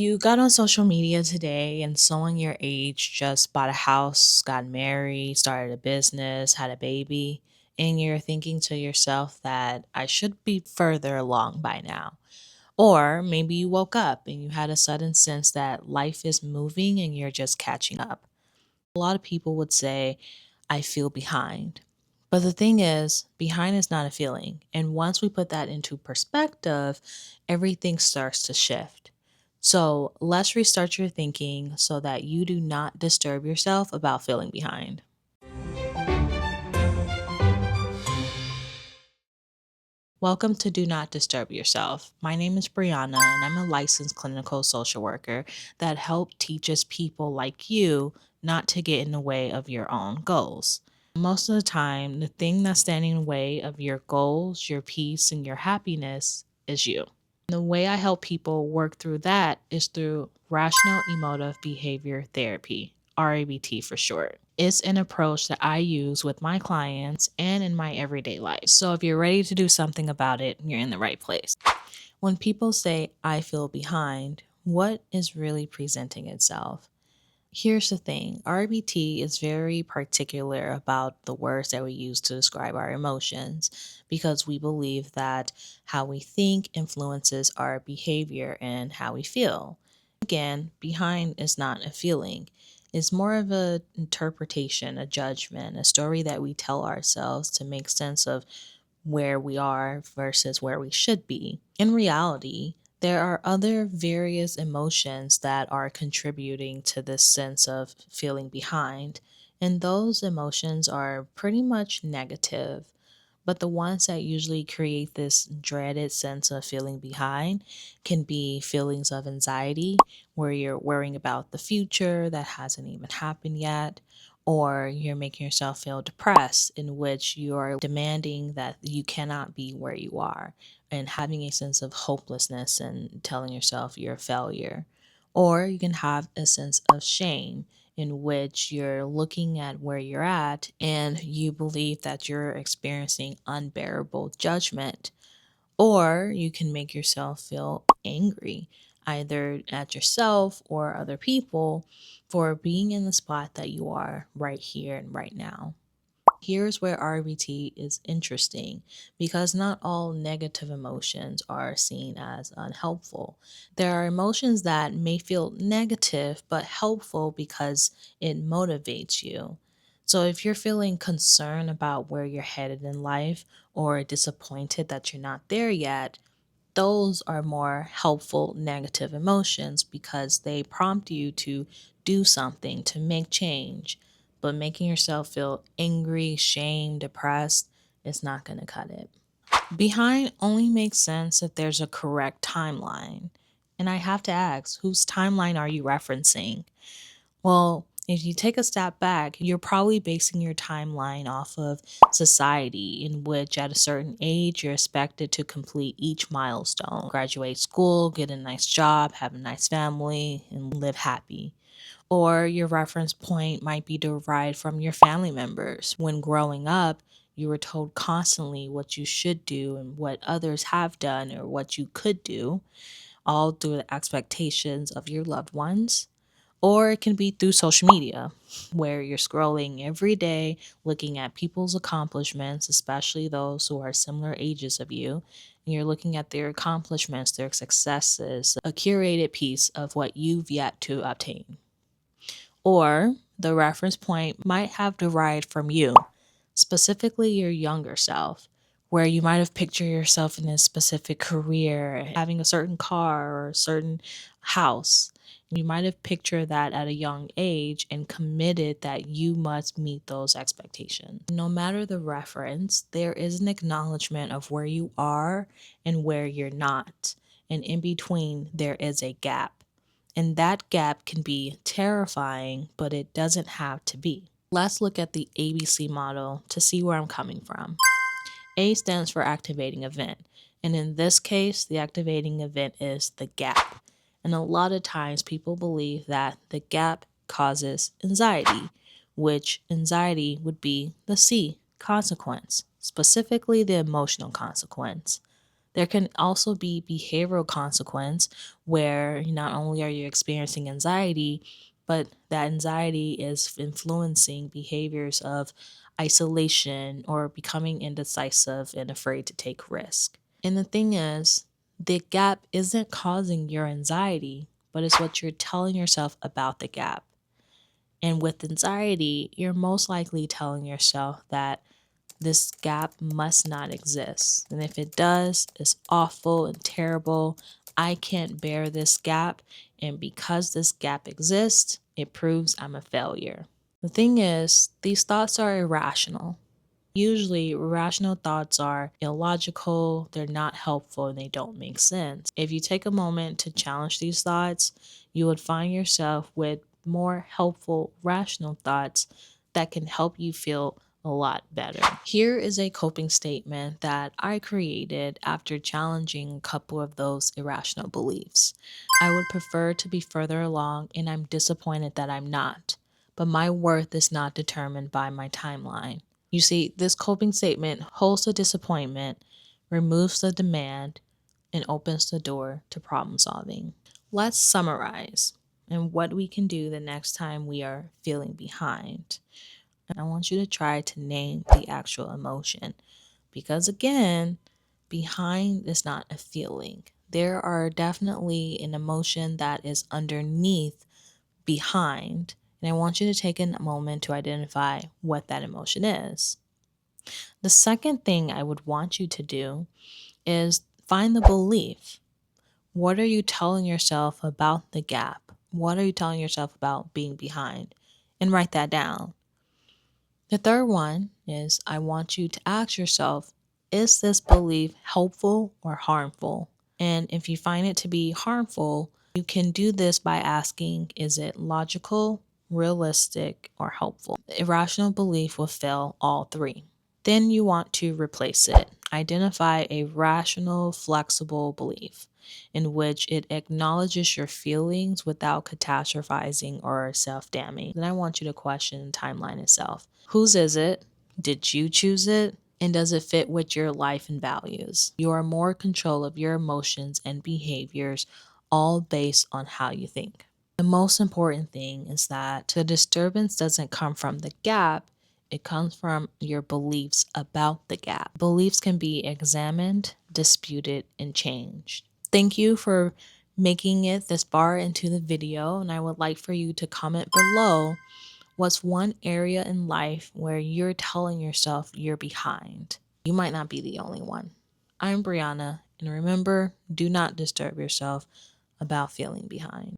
You got on social media today and someone your age just bought a house, got married, started a business, had a baby, and you're thinking to yourself that I should be further along by now. Or maybe you woke up and you had a sudden sense that life is moving and you're just catching up. A lot of people would say, I feel behind. But the thing is, behind is not a feeling. And once we put that into perspective, everything starts to shift. So let's restart your thinking so that you do not disturb yourself about feeling behind. Welcome to Do Not Disturb Yourself. My name is Brianna, and I'm a licensed clinical social worker that help teaches people like you not to get in the way of your own goals. Most of the time, the thing that's standing in the way of your goals, your peace, and your happiness is you. The way I help people work through that is through rational emotive behavior therapy, REBT for short. It's an approach that I use with my clients and in my everyday life. So if you're ready to do something about it, you're in the right place. When people say, I feel behind, what is really presenting itself? Here's the thing, RBT is very particular about the words that we use to describe our emotions because we believe that how we think influences our behavior and how we feel. Again, behind is not a feeling. It's more of an interpretation, a judgment, a story that we tell ourselves to make sense of where we are versus where we should be. In reality, there are other various emotions that are contributing to this sense of feeling behind, and those emotions are pretty much negative. But the ones that usually create this dreaded sense of feeling behind can be feelings of anxiety, where you're worrying about the future that hasn't even happened yet, or you're making yourself feel depressed, in which you're demanding that you cannot be where you are and having a sense of hopelessness and telling yourself you're a failure. Or you can have a sense of shame in which you're looking at where you're at and you believe that you're experiencing unbearable judgment. Or you can make yourself feel angry, either at yourself or other people, for being in the spot that you are right here and right now. Here's where RBT is interesting because not all negative emotions are seen as unhelpful. There are emotions that may feel negative but helpful because it motivates you. So if you're feeling concerned about where you're headed in life or disappointed that you're not there yet, those are more helpful negative emotions because they prompt you to do something, to make change. But making yourself feel angry, shamed, depressed is not going to cut it. Behind only makes sense if there's a correct timeline. And I have to ask, whose timeline are you referencing? Well, if you take a step back, you're probably basing your timeline off of society, in which at a certain age you're expected to complete each milestone, graduate school, get a nice job, have a nice family, and live happy. Or your reference point might be derived from your family members. When growing up, you were told constantly what you should do and what others have done or what you could do, all through the expectations of your loved ones. Or it can be through social media, where you're scrolling every day, looking at people's accomplishments, especially those who are similar ages of you. And you're looking at their accomplishments, their successes, a curated piece of what you've yet to obtain. Or the reference point might have derived from you, specifically your younger self, where you might have pictured yourself in a specific career, having a certain car or a certain house. You might have pictured that at a young age and committed that you must meet those expectations. No matter the reference, there is an acknowledgement of where you are and where you're not. And in between, there is a gap. And that gap can be terrifying, but it doesn't have to be. Let's look at the ABC model to see where I'm coming from. A stands for activating event. And in this case, the activating event is the gap. And a lot of times people believe that the gap causes anxiety, which anxiety would be the C, consequence, specifically the emotional consequence. There can also be behavioral consequence where not only are you experiencing anxiety, but that anxiety is influencing behaviors of isolation or becoming indecisive and afraid to take risk. And the thing is, the gap isn't causing your anxiety, but it's what you're telling yourself about the gap. And with anxiety, you're most likely telling yourself that this gap must not exist. And if it does, it's awful and terrible. I can't bear this gap. And because this gap exists, it proves I'm a failure. The thing is, these thoughts are irrational. Usually, rational thoughts are illogical, they're not helpful, and they don't make sense. If you take a moment to challenge these thoughts, you would find yourself with more helpful, rational thoughts that can help you feel a lot better. Here is a coping statement that I created after challenging a couple of those irrational beliefs. I would prefer to be further along, and I'm disappointed that I'm not. But my worth is not determined by my timeline. You see, this coping statement holds the disappointment, removes the demand, and opens the door to problem solving. Let's summarize and what we can do the next time we are feeling behind. And I want you to try to name the actual emotion because, again, behind is not a feeling. There are definitely an emotion that is underneath behind. And I want you to take a moment to identify what that emotion is. The second thing I would want you to do is find the belief. What are you telling yourself about the gap? What are you telling yourself about being behind? And write that down. The third one is I want you to ask yourself, is this belief helpful or harmful? And if you find it to be harmful, you can do this by asking, is it logical, realistic, or helpful? Irrational belief will fail all three. Then you want to replace it. Identify a rational, flexible belief in which it acknowledges your feelings without catastrophizing or self-damning. Then I want you to question the timeline itself. Whose is it? Did you choose it? And does it fit with your life and values? You are more in control of your emotions and behaviors, all based on how you think. The most important thing is that the disturbance doesn't come from the gap, it comes from your beliefs about the gap. Beliefs can be examined, disputed, and changed. Thank you for making it this far into the video, and I would like for you to comment below what's one area in life where you're telling yourself you're behind. You might not be the only one. I'm Brianna, and remember, do not disturb yourself about feeling behind.